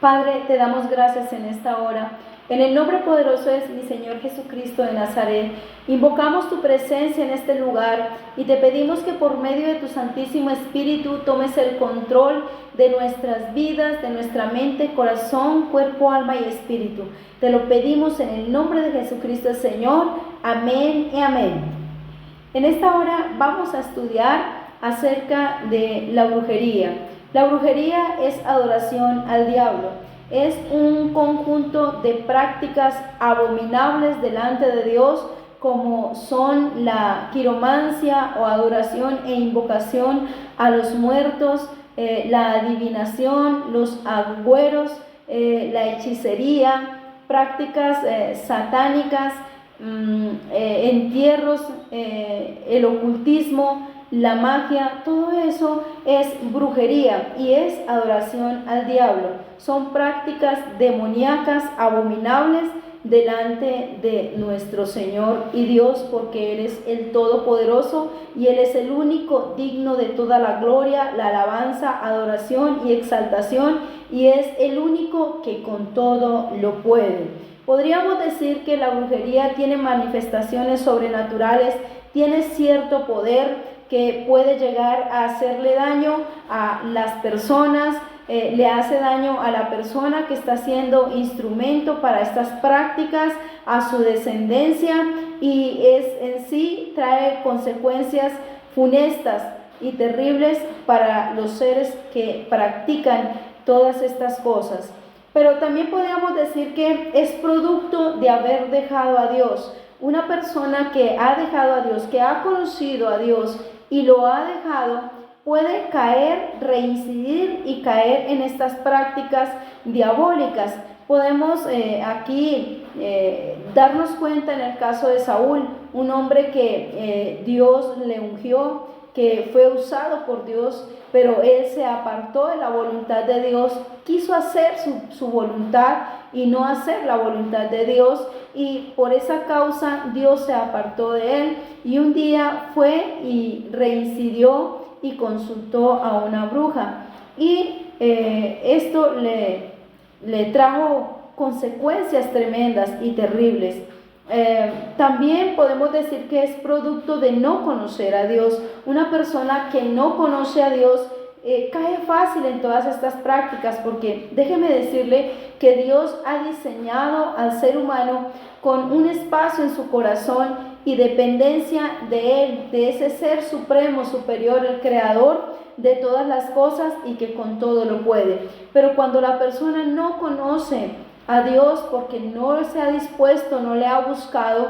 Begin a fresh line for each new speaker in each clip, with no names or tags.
Padre, te damos gracias en esta hora. En el nombre poderoso de mi Señor Jesucristo de Nazaret, invocamos tu presencia en este lugar y te pedimos que por medio de tu Santísimo Espíritu tomes el control de nuestras vidas, de nuestra mente, corazón, cuerpo, alma y espíritu. Te lo pedimos en el nombre de Jesucristo el Señor. Amén y amén. En esta hora vamos a estudiar acerca de la brujería. La brujería es adoración al diablo. Es un conjunto de prácticas abominables delante de Dios, como son la quiromancia o adoración e invocación a los muertos, la adivinación, los agüeros, la hechicería, prácticas satánicas, entierros, el ocultismo, la magia. Todo eso es brujería y es adoración al diablo. Son prácticas demoníacas, abominables delante de nuestro Señor y Dios, porque Él es el Todopoderoso y Él es el único digno de toda la gloria, la alabanza, adoración y exaltación, y es el único que con todo lo puede. Podríamos decir que la brujería tiene manifestaciones sobrenaturales, tiene cierto poder que puede llegar a hacerle daño a las personas, le hace daño a la persona que está siendo instrumento para estas prácticas, a su descendencia, y en sí trae consecuencias funestas y terribles para los seres que practican todas estas cosas. Pero también podríamos decir que es producto de haber dejado a Dios. Una persona que ha dejado a Dios, que ha conocido a Dios y lo ha dejado, puede caer, reincidir y caer en estas prácticas diabólicas. Podemos aquí darnos cuenta en el caso de Saúl, un hombre que Dios le ungió, que fue usado por Dios, pero él se apartó de la voluntad de Dios, quiso hacer su voluntad y no hacer la voluntad de Dios, y por esa causa Dios se apartó de él, y un día fue y reincidió y consultó a una bruja, y esto le trajo consecuencias tremendas y terribles. También podemos decir que es producto de no conocer a Dios. Una persona que no conoce a Dios cae fácil en todas estas prácticas, porque déjeme decirle que Dios ha diseñado al ser humano con un espacio en su corazón y dependencia de Él, de ese ser supremo, superior, el creador de todas las cosas y que con todo lo puede. Pero cuando la persona no conoce a Dios, porque no se ha dispuesto, no le ha buscado,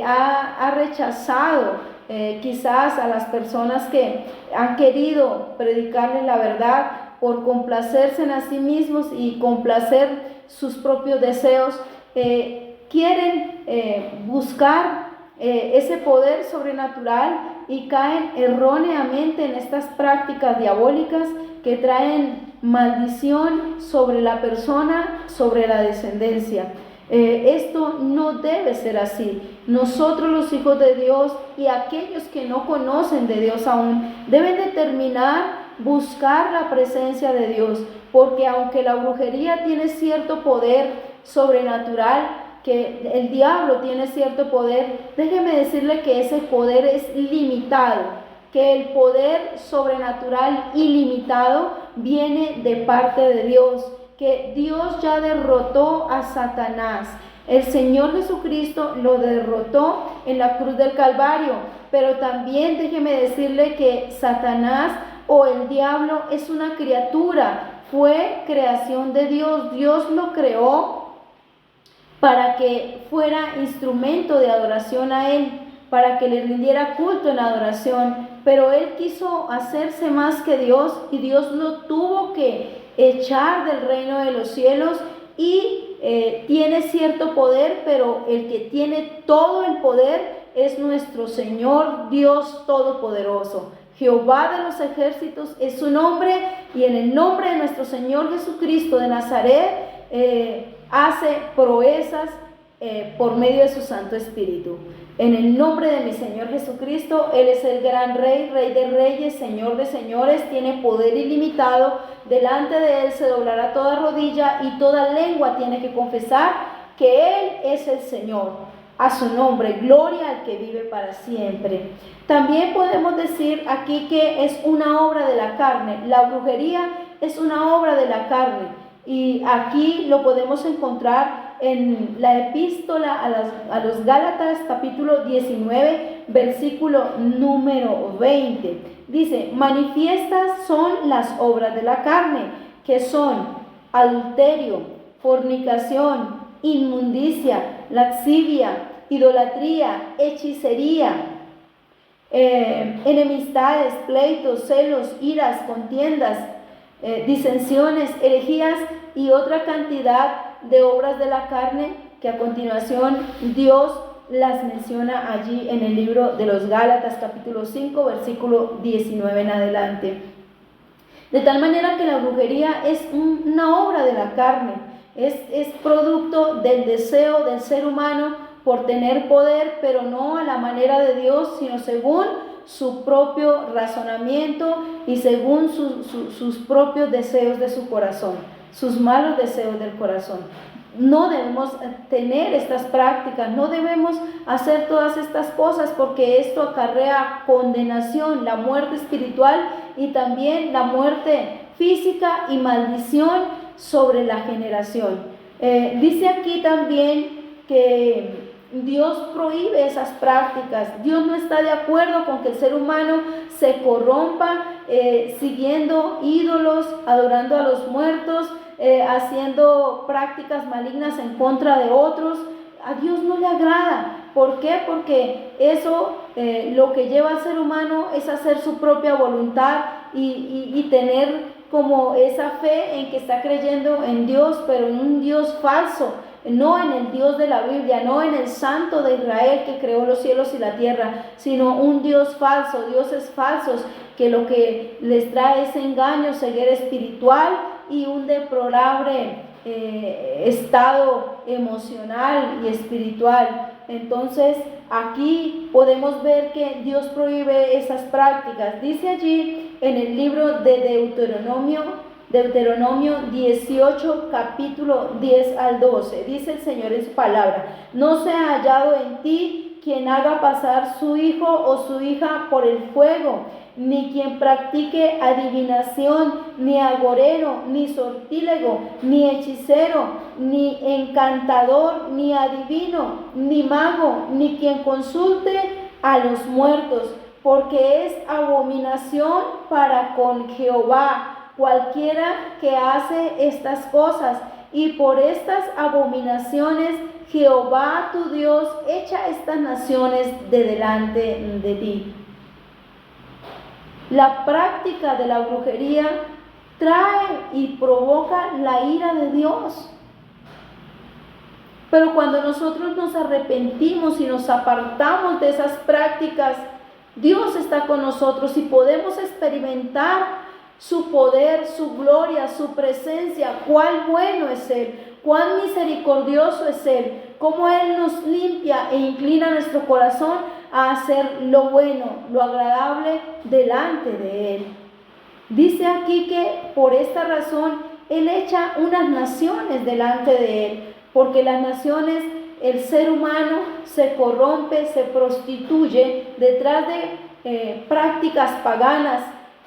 ha rechazado quizás a las personas que han querido predicarle la verdad por complacerse en sí mismos y complacer sus propios deseos, quieren buscar ese poder sobrenatural y caen erróneamente en estas prácticas diabólicas que traen maldición sobre la persona, sobre la descendencia. Esto no debe ser así. Nosotros, los hijos de Dios, y aquellos que no conocen de Dios aún, deben determinar buscar la presencia de Dios, porque aunque la brujería tiene cierto poder sobrenatural, que el diablo tiene cierto poder, déjeme decirle que ese poder es limitado, que el poder sobrenatural ilimitado viene de parte de Dios, que Dios ya derrotó a Satanás. El Señor Jesucristo lo derrotó en la cruz del Calvario, pero también déjeme decirle que Satanás o el diablo es una criatura, fue creación de Dios. Dios lo creó para que fuera instrumento de adoración a Él, para que le rindiera culto en adoración, pero Él quiso hacerse más que Dios y Dios lo tuvo que echar del reino de los cielos, y tiene cierto poder, pero el que tiene todo el poder es nuestro Señor Dios Todopoderoso. Jehová de los ejércitos es su nombre, y en el nombre de nuestro Señor Jesucristo de Nazaret hace proezas por medio de su Santo Espíritu. En el nombre de mi Señor Jesucristo, Él es el gran Rey, Rey de reyes, Señor de señores, tiene poder ilimitado. Delante de Él se doblará toda rodilla y toda lengua tiene que confesar que Él es el Señor. A su nombre, gloria al que vive para siempre. También podemos decir aquí que es una obra de la carne. La brujería es una obra de la carne. Y aquí lo podemos encontrar en la epístola a los Gálatas, capítulo 19, versículo número 20. Dice: manifiestas son las obras de la carne, que son adulterio, fornicación, inmundicia, lascivia, idolatría, hechicería, enemistades, pleitos, celos, iras, contiendas, disensiones, herejías y otra cantidad de obras de la carne que a continuación Dios las menciona allí en el libro de los Gálatas, capítulo 5, versículo 19 en adelante. De tal manera que la brujería es una obra de la carne, es producto del deseo del ser humano por tener poder, pero no a la manera de Dios, sino según su propio razonamiento y según sus propios deseos de su corazón, sus malos deseos del corazón. No debemos tener estas prácticas, no debemos hacer todas estas cosas, porque esto acarrea condenación, la muerte espiritual y también la muerte física y maldición sobre la generación. Dice aquí también que Dios prohíbe esas prácticas. Dios no está de acuerdo con que el ser humano se corrompa siguiendo ídolos, adorando a los muertos, haciendo prácticas malignas en contra de otros. A Dios no le agrada. ¿Por qué? Porque eso lo que lleva al ser humano es hacer su propia voluntad y tener como esa fe en que está creyendo en Dios, pero en un Dios falso, no en el Dios de la Biblia, no en el Santo de Israel que creó los cielos y la tierra, sino un Dios falso, dioses falsos, que lo que les trae es engaño, ceguera espiritual y un deplorable estado emocional y espiritual. Entonces aquí podemos ver que Dios prohíbe esas prácticas. Dice allí en el libro de Deuteronomio 18, capítulo 10 al 12, dice el Señor en su palabra: no se ha hallado en ti quien haga pasar su hijo o su hija por el fuego, ni quien practique adivinación, ni agorero, ni sortílego, ni hechicero, ni encantador, ni adivino, ni mago, ni quien consulte a los muertos, porque es abominación para con Jehová cualquiera que hace estas cosas, y por estas abominaciones Jehová tu Dios echa estas naciones de delante de ti. La práctica de la brujería trae y provoca la ira de Dios. Pero cuando nosotros nos arrepentimos y nos apartamos de esas prácticas, Dios está con nosotros y podemos experimentar su poder, su gloria, su presencia. Cuán bueno es Él, cuán misericordioso es Él, cómo Él nos limpia e inclina nuestro corazón a hacer lo bueno, lo agradable delante de Él. Dice aquí que por esta razón Él echa unas naciones delante de Él, porque las naciones, el ser humano se corrompe, se prostituye detrás de prácticas paganas,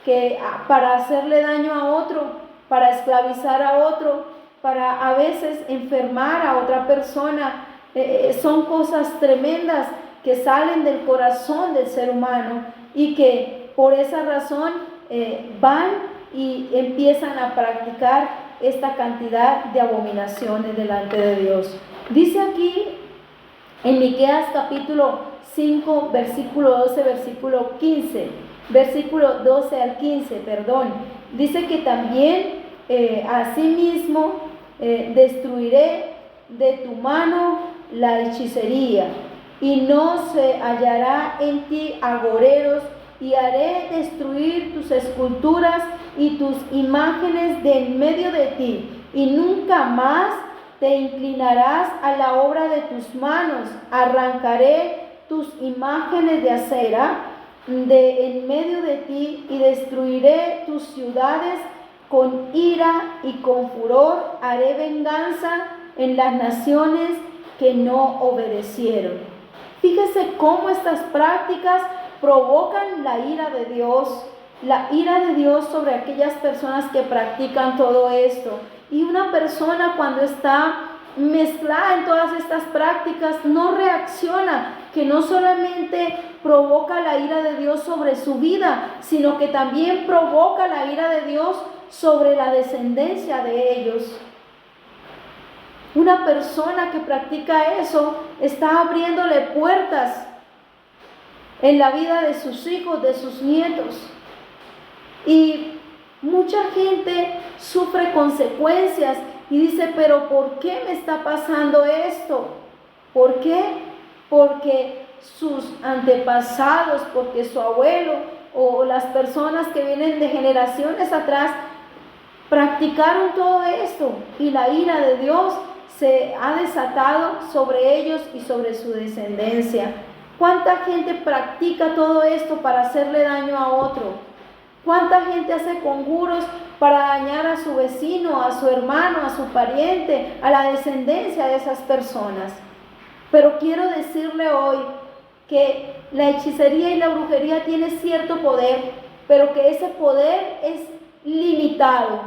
que para hacerle daño a otro, para esclavizar a otro, para a veces enfermar a otra persona. Son cosas tremendas que salen del corazón del ser humano y que por esa razón van y empiezan a practicar esta cantidad de abominaciones delante de Dios. Dice aquí en Miqueas capítulo 5, versículo 12, versículo 12 al 15, dice que también asimismo destruiré de tu mano la hechicería, y no se hallará en ti agoreros, y haré destruir tus esculturas y tus imágenes de en medio de ti, y nunca más te inclinarás a la obra de tus manos. Arrancaré tus imágenes de acera de en medio de ti y destruiré tus ciudades con ira y con furor. Haré venganza en las naciones que no obedecieron. Fíjese cómo estas prácticas provocan la ira de Dios sobre aquellas personas que practican todo esto. Y una persona, cuando está mezclada en todas estas prácticas, no reacciona, que no solamente provoca la ira de Dios sobre su vida, sino que también provoca la ira de Dios sobre la descendencia de ellos. Una persona que practica eso está abriéndole puertas en la vida de sus hijos, de sus nietos. Y mucha gente sufre consecuencias y dice, pero ¿por qué me está pasando esto? ¿Por qué? Porque sus antepasados, porque su abuelo o las personas que vienen de generaciones atrás practicaron todo esto, y la ira de Dios se ha desatado sobre ellos y sobre su descendencia. ¿Cuánta gente practica todo esto para hacerle daño a otro? ¿Cuánta gente hace conjuros para dañar a su vecino, a su hermano, a su pariente, a la descendencia de esas personas? Pero quiero decirle hoy que la hechicería y la brujería tiene cierto poder, pero que ese poder es limitado.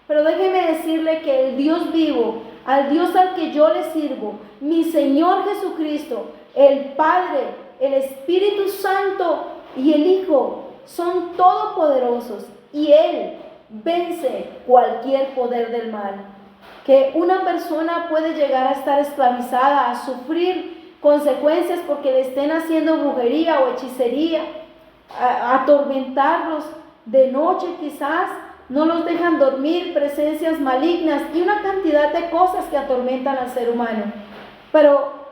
Pero déjeme decirle que el Dios vivo, al Dios al que yo le sirvo, mi Señor Jesucristo, el Padre, el Espíritu Santo y el Hijo, son todopoderosos, y Él vence cualquier poder del mal. Que una persona puede llegar a estar esclavizada, a sufrir consecuencias porque le estén haciendo brujería o hechicería, a atormentarlos de noche quizás, no los dejan dormir, presencias malignas y una cantidad de cosas que atormentan al ser humano. Pero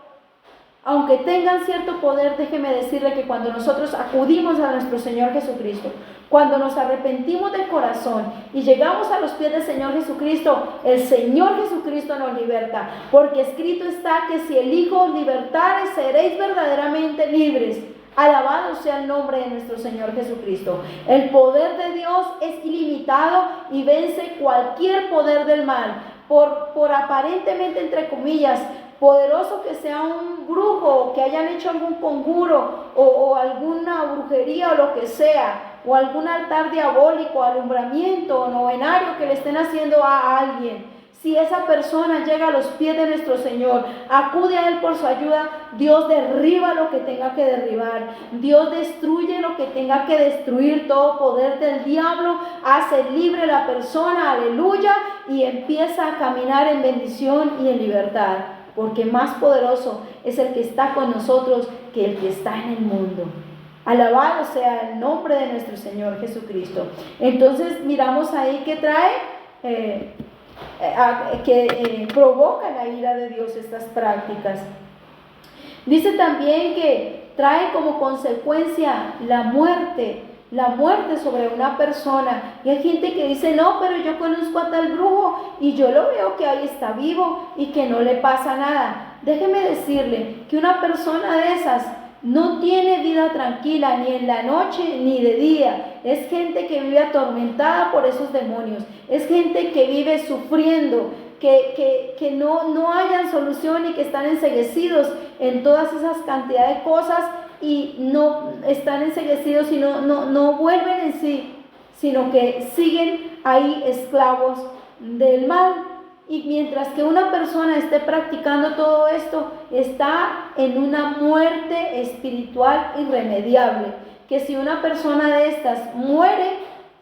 aunque tengan cierto poder, déjeme decirle que cuando nosotros acudimos a nuestro Señor Jesucristo, cuando nos arrepentimos de corazón y llegamos a los pies del Señor Jesucristo, el Señor Jesucristo nos liberta, porque escrito está que si el Hijo os libertare, seréis verdaderamente libres. Alabado sea el nombre de nuestro Señor Jesucristo. El poder de Dios es ilimitado y vence cualquier poder del mal. Por aparentemente, entre comillas, poderoso que sea un brujo, que hayan hecho algún conjuro o alguna brujería o lo que sea, o algún altar diabólico, alumbramiento o novenario que le estén haciendo a alguien. Si esa persona llega a los pies de nuestro Señor, acude a Él por su ayuda, Dios derriba lo que tenga que derribar, Dios destruye lo que tenga que destruir. Todo poder del diablo hace libre la persona, aleluya, y empieza a caminar en bendición y en libertad, porque más poderoso es el que está con nosotros que el que está en el mundo. Alabado sea el nombre de nuestro Señor Jesucristo. Entonces miramos ahí que trae, provoca la ira de Dios estas prácticas. Dice también que trae como consecuencia la muerte sobre una persona. Y hay gente que dice, no, pero yo conozco a tal brujo y yo lo veo que ahí está vivo y que no le pasa nada. Déjeme decirle que una persona de esas no tiene vida tranquila ni en la noche ni de día. Es gente que vive atormentada por esos demonios. Es gente que vive sufriendo, que no hayan solución y que están enceguecidos en todas esas cantidades de cosas y no están enceguecidos y no vuelven en sí, sino que siguen ahí esclavos del mal. Y mientras que una persona esté practicando todo esto, está en una muerte espiritual irremediable. Que si una persona de estas muere,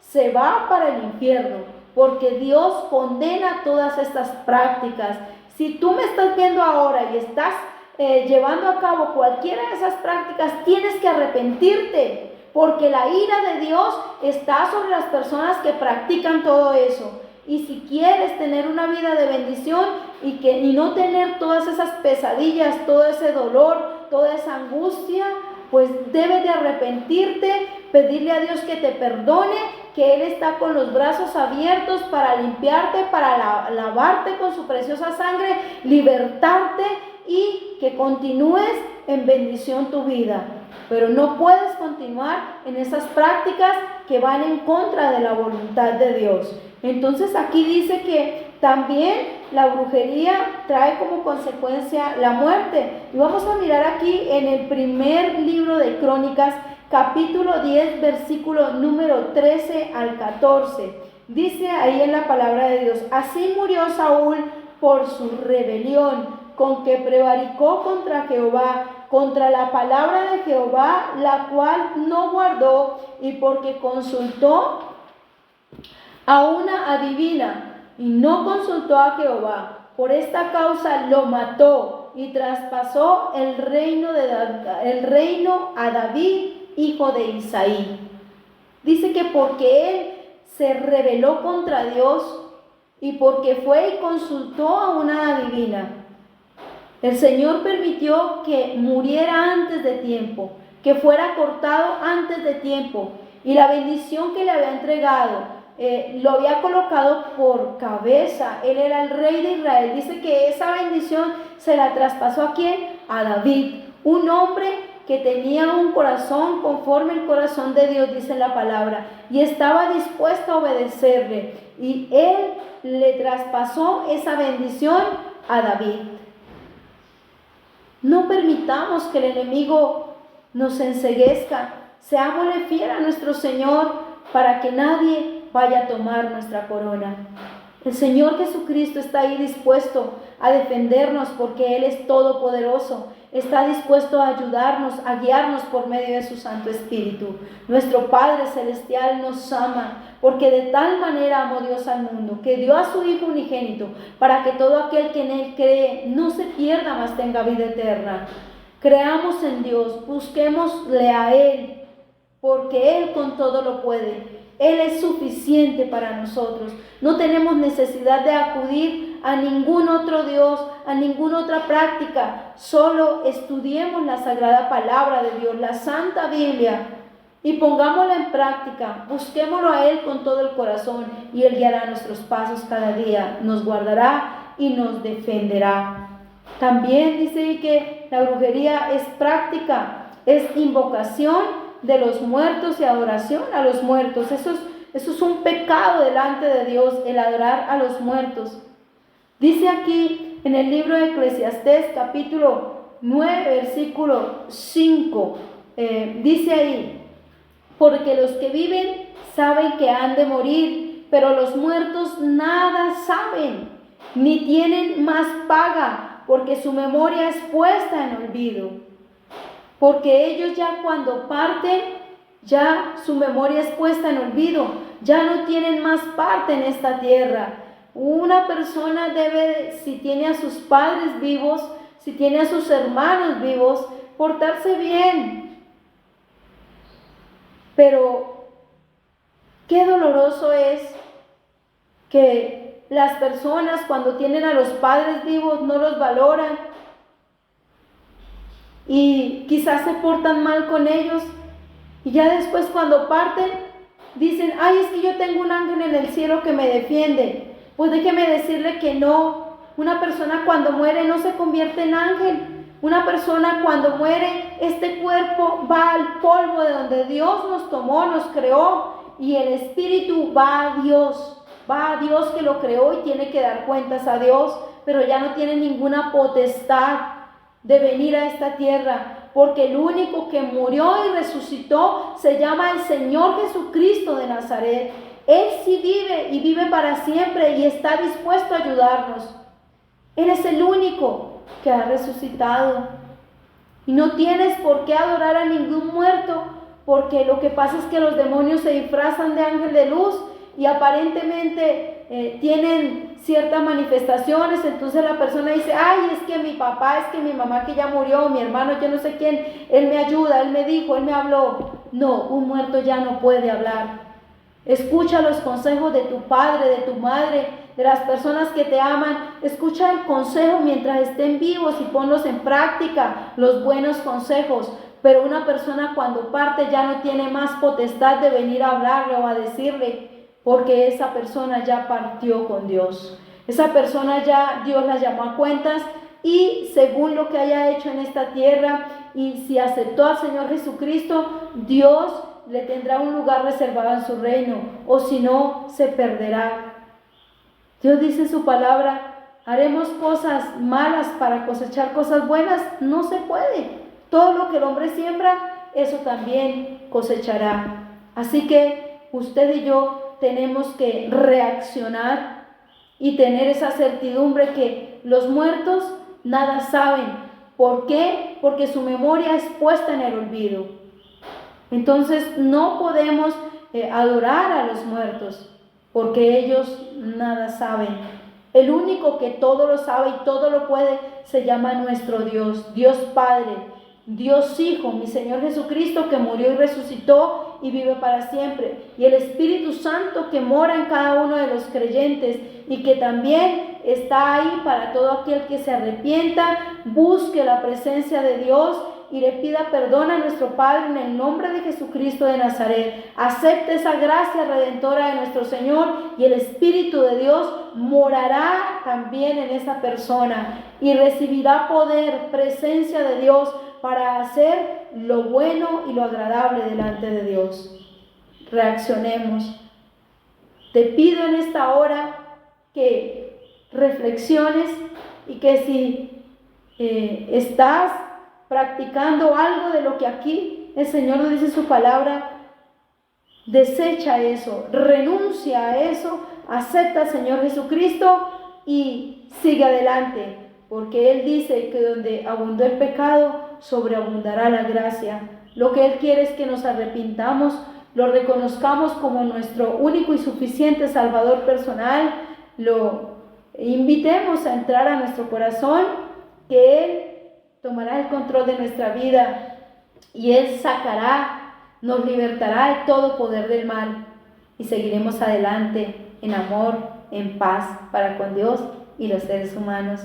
se va para el infierno, porque Dios condena todas estas prácticas. Si tú me estás viendo ahora y estás llevando a cabo cualquiera de esas prácticas, tienes que arrepentirte, porque la ira de Dios está sobre las personas que practican todo eso. Y si quieres tener una vida de bendición y no tener todas esas pesadillas, todo ese dolor, toda esa angustia, pues debes de arrepentirte, pedirle a Dios que te perdone, que Él está con los brazos abiertos para limpiarte, para lavarte con su preciosa sangre, libertarte y que continúes en bendición tu vida. Pero no puedes continuar en esas prácticas que van en contra de la voluntad de Dios. Entonces aquí dice que también la brujería trae como consecuencia la muerte. Y vamos a mirar aquí en el primer libro de Crónicas, capítulo 10, versículo número 13 al 14. Dice ahí en la palabra de Dios: así murió Saúl por su rebelión, con que prevaricó contra Jehová, contra la palabra de Jehová, la cual no guardó, y porque consultó a una adivina y no consultó a Jehová. Por esta causa lo mató y traspasó el reino a David, hijo de Isaí. Dice que porque él se rebeló contra Dios y porque fue y consultó a una adivina, el Señor permitió que muriera antes de tiempo, que fuera cortado antes de tiempo, y la bendición que le había entregado, lo había colocado por cabeza. Él era el rey de Israel. Dice que esa bendición se la traspasó ¿a quién? A David, un hombre que tenía un corazón conforme el corazón de Dios, dice la palabra, y estaba dispuesto a obedecerle, y él le traspasó esa bendición a David. No permitamos que el enemigo nos enceguezca. Seámosle fiel a nuestro Señor para que nadie vaya a tomar nuestra corona. El Señor Jesucristo está ahí dispuesto a defendernos porque Él es todopoderoso. Está dispuesto a ayudarnos, a guiarnos por medio de su Santo Espíritu. Nuestro Padre Celestial nos ama porque de tal manera amó Dios al mundo que dio a su Hijo unigénito para que todo aquel que en Él cree no se pierda, mas tenga vida eterna. Creamos en Dios, busquémosle a Él porque Él con todo lo puede. Él es suficiente para nosotros. No tenemos necesidad de acudir a ningún otro Dios, a ninguna otra práctica. Solo estudiemos la sagrada palabra de Dios, la Santa Biblia, y pongámosla en práctica. Busquémoslo a Él con todo el corazón y Él guiará nuestros pasos cada día, nos guardará y nos defenderá. También dice que la brujería es práctica, es invocación de los muertos y adoración a los muertos. Eso es un pecado delante de Dios, el adorar a los muertos. Dice aquí en el libro de Eclesiastés, capítulo 9, versículo 5, dice ahí: porque los que viven saben que han de morir, pero los muertos nada saben, ni tienen más paga, porque su memoria es puesta en olvido. Porque ellos ya cuando parten, ya su memoria es puesta en olvido, ya no tienen más parte en esta tierra. Una persona debe, si tiene a sus padres vivos, si tiene a sus hermanos vivos, portarse bien. Pero qué doloroso es que las personas cuando tienen a los padres vivos no los valoran. Y quizás se portan mal con ellos y ya después cuando parten dicen: ay, es que yo tengo un ángel en el cielo que me defiende. Pues déjeme decirle que no. Una persona cuando muere no se convierte en ángel. Una persona cuando muere, este cuerpo va al polvo de donde Dios nos tomó, nos creó, y el espíritu va a Dios que lo creó y tiene que dar cuentas a Dios, pero ya no tiene ninguna potestad de venir a esta tierra, porque el único que murió y resucitó se llama el Señor Jesucristo de Nazaret. Él sí vive y vive para siempre y está dispuesto a ayudarnos. Él es el único que ha resucitado. Y no tienes por qué adorar a ningún muerto, porque lo que pasa es que los demonios se disfrazan de ángel de luz y aparentemente tienen ciertas manifestaciones. Entonces la persona dice: ay, es que mi papá, es que mi mamá que ya murió, mi hermano, yo no sé quién, él me ayuda, él me dijo, él me habló. No, un muerto ya no puede hablar. Escucha los consejos de tu padre, de tu madre, de las personas que te aman. Escucha el consejo mientras estén vivos y ponlos en práctica, los buenos consejos, pero una persona cuando parte ya no tiene más potestad de venir a hablarle o a decirle, porque esa persona ya partió con Dios. Esa persona ya Dios la llamó a cuentas y según lo que haya hecho en esta tierra, y si aceptó al Señor Jesucristo, Dios le tendrá un lugar reservado en su reino, o si no, se perderá. Dios dice en su palabra, haremos cosas malas para cosechar cosas buenas. No se puede. Todo lo que el hombre siembra, eso también cosechará. Así que usted y yo tenemos que reaccionar y tener esa certidumbre que los muertos nada saben. ¿Por qué? Porque su memoria es puesta en el olvido. Entonces no podemos adorar a los muertos, porque ellos nada saben. El único que todo lo sabe y todo lo puede se llama nuestro Dios, Dios Padre, Dios Hijo, mi Señor Jesucristo, que murió y resucitó y vive para siempre, y el Espíritu Santo que mora en cada uno de los creyentes y que también está ahí para todo aquel que se arrepienta, busque la presencia de Dios y le pida perdón a nuestro Padre en el nombre de Jesucristo de Nazaret. Acepte esa gracia redentora de nuestro Señor y el Espíritu de Dios morará también en esa persona y recibirá poder, presencia de Dios para hacer lo bueno y lo agradable delante de Dios. Reaccionemos. Te pido en esta hora que reflexiones y que si estás practicando algo de lo que aquí el Señor nos dice en su palabra, desecha eso, renuncia a eso, acepta al Señor Jesucristo y sigue adelante, porque Él dice que donde abundó el pecado, sobreabundará la gracia. Lo que Él quiere es que nos arrepintamos, lo reconozcamos como nuestro único y suficiente Salvador personal, lo invitemos a entrar a nuestro corazón, que Él tomará el control de nuestra vida y Él sacará, nos libertará de todo poder del mal y seguiremos adelante en amor, en paz para con Dios y los seres humanos.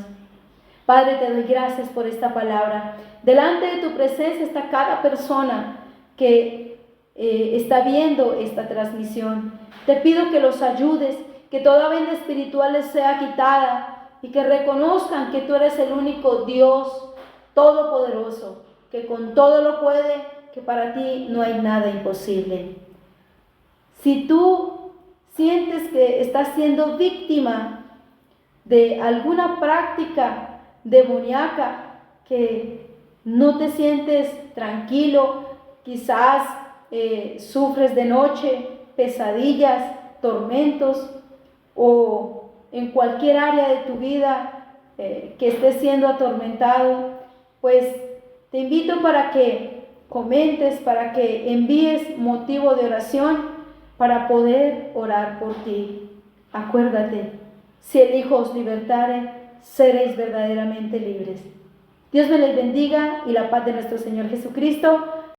Padre, te doy gracias por esta palabra. Delante de tu presencia está cada persona que está viendo esta transmisión. Te pido que los ayudes, que toda venda espiritual les sea quitada y que reconozcan que tú eres el único Dios todopoderoso, que con todo lo puede, que para ti no hay nada imposible. Si tú sientes que estás siendo víctima de alguna práctica demoníaca, que no te sientes tranquilo, quizás sufres de noche pesadillas, tormentos, o en cualquier área de tu vida que estés siendo atormentado, pues te invito para que comentes, para que envíes motivo de oración para poder orar por ti. Acuérdate, si el Hijo os libertare, seréis verdaderamente libres. Dios me les bendiga y la paz de nuestro Señor Jesucristo